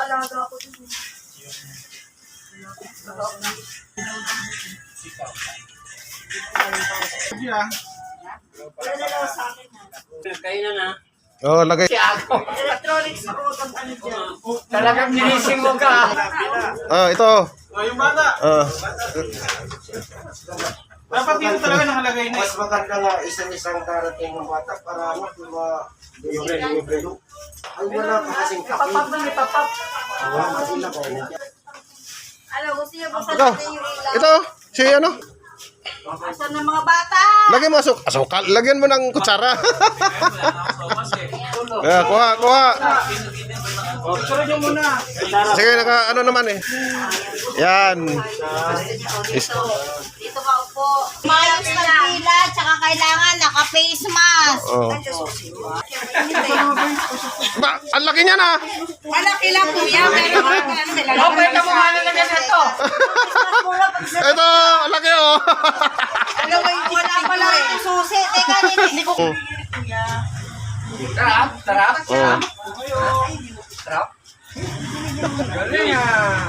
alaga ako dun. Wala na lang sa akin. Kayo na. Oh, lagay. Electronics ako ang ano dyan. Talagang nilising mo ka. Ito. Yung bata. Dapat dito talaga nakalagay na. Mas maganda nga isang darating ng bata para libre. Ay wala pa kasing kape. Papap na may papap. Wala sila ko. Ano, gusto niyo buksan Ito. natin yung ilaw? Ito. Si ano? Asan ng mga bata? Lagyan mo asukal. Lagyan mo ng kutsara. Kuha. Sunod nyo muna. Sige, ano naman eh. Yan. Dito ka upo. Mayos magpila, tsaka kailangan naka-face mask. Oh. Ang laki niya na. Malaki lang po yan, pero ano, may lalaki. Pwede mo nga nalagyan ito. Ito, ang laki oh. Alam mo, wala pala yung susi. Teka, hindi ko. Tarap. Oh. Tarap. Galing ah.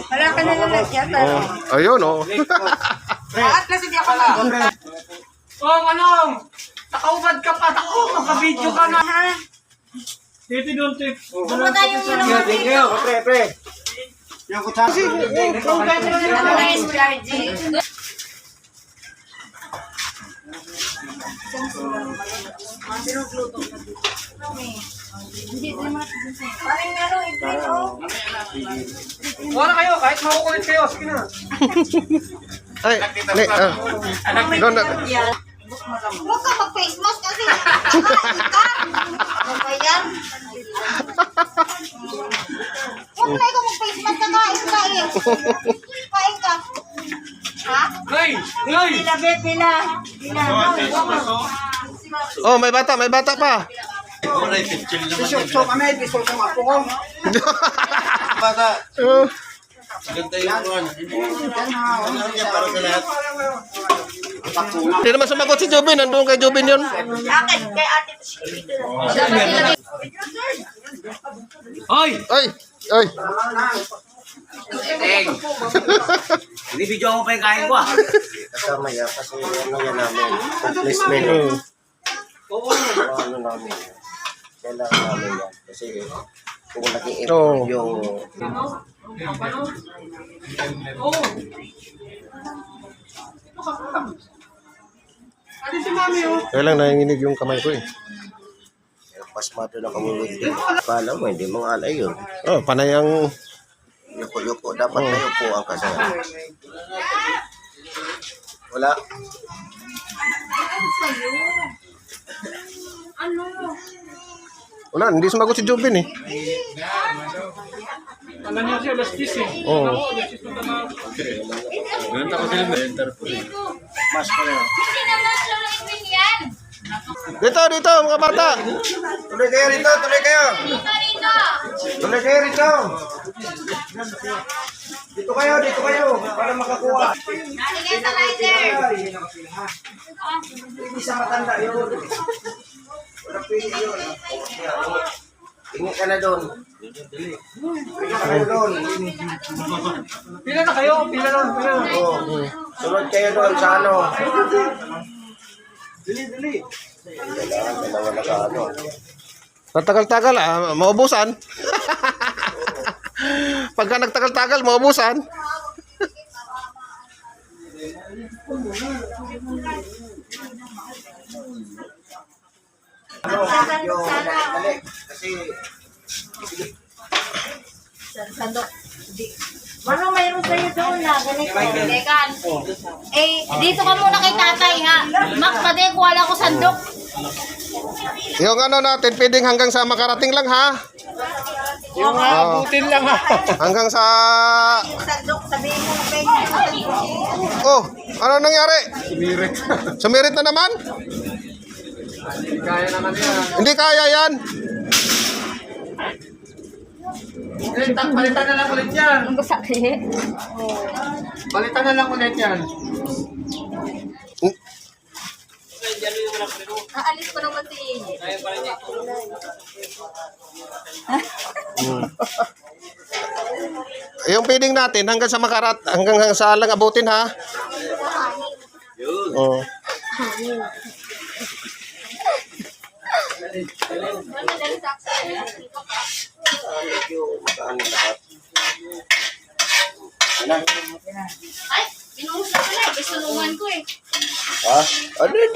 Wala ka na lalagyan. Oh. Ayun oh. At kasi di ako mag- Manong! Nakaubad ka pa. Ako, makabidyo ka na. Titi doon, tip. Pumunta yung mga Pre. Yung kutsara. Parang meron ito. Wala kayo, kahit makukulit kayo. Sige na. Ay, doon na. Huwag ka mag-face mask kasi kakain ka. Ano ba yan? Huwag na ikaw mag-face mask, kakain ka eh. Kain ka. Ha? Hey! Pila. Oh, may bata pa. So kami, piso sa mga ko. Bata. Oh. Ganda yung ano. Para sa lahat. Hindi naman sumagot si Jobin. Nandun kay Jobin yun. Akin, kay ate. Hoy! Ay. Teng! Binibidyo ako pa yung kain ko ah. Kasama yan kasi ano yan namin. Placement. Ano namin. Kailangan namin yan. Kasi kung nag-i-improve yung... Kaya lang nanginginig yung kamay ko eh. Pasmado na kami with it. Kala mo, hindi mo alay yun. Oh, panay ang... Yuko. Dapat tayo po ang kasama. Wala. Wala, hindi sumagot si Jobin eh. Alam niya siya, last kiss eh. Oo. Mas pa rin. Hindi naman luluin yan. Dito, mga bata. Tuloy kayo rito. Tuloy kayo rito. Dito kayo. Para makakuha. Naligay sa lighter. Hindi sa matanda yun. Wala pili yun. Tingin ka na doon. Pila na kayo, pila na. Oo. Sunod kayo doon sa ano. Dali. Kailangan dalawa na sa ano. Nagtagal-tagal maubusan. Pagka nagtagal-tagal, maubusan. Yung dali. Kasi Sandok. Ano mayroon sa'yo doon na ganito? Tekan. Dito ka muna kay tatay ha. Max pa din, wala ko sandok. Yung ano natin, pwedeng hanggang sa makarating lang ha. Yung abutin lang ha. Hanggang sa... Sandok, sabihin mo, pwede Oh, ano nangyari? Sumirit na naman? Kaya naman yan. Hindi kaya yan. Palitan na lang ulit yan. Ang sakit. Palitan na lang ulit yan. Aalis ko naman si Yung feeding natin hanggang sa lang abutin ha. Oh. Medyo magaan lahat. Ay, binuhos na pala. Bisulungan ko eh. Ha? Ano yan?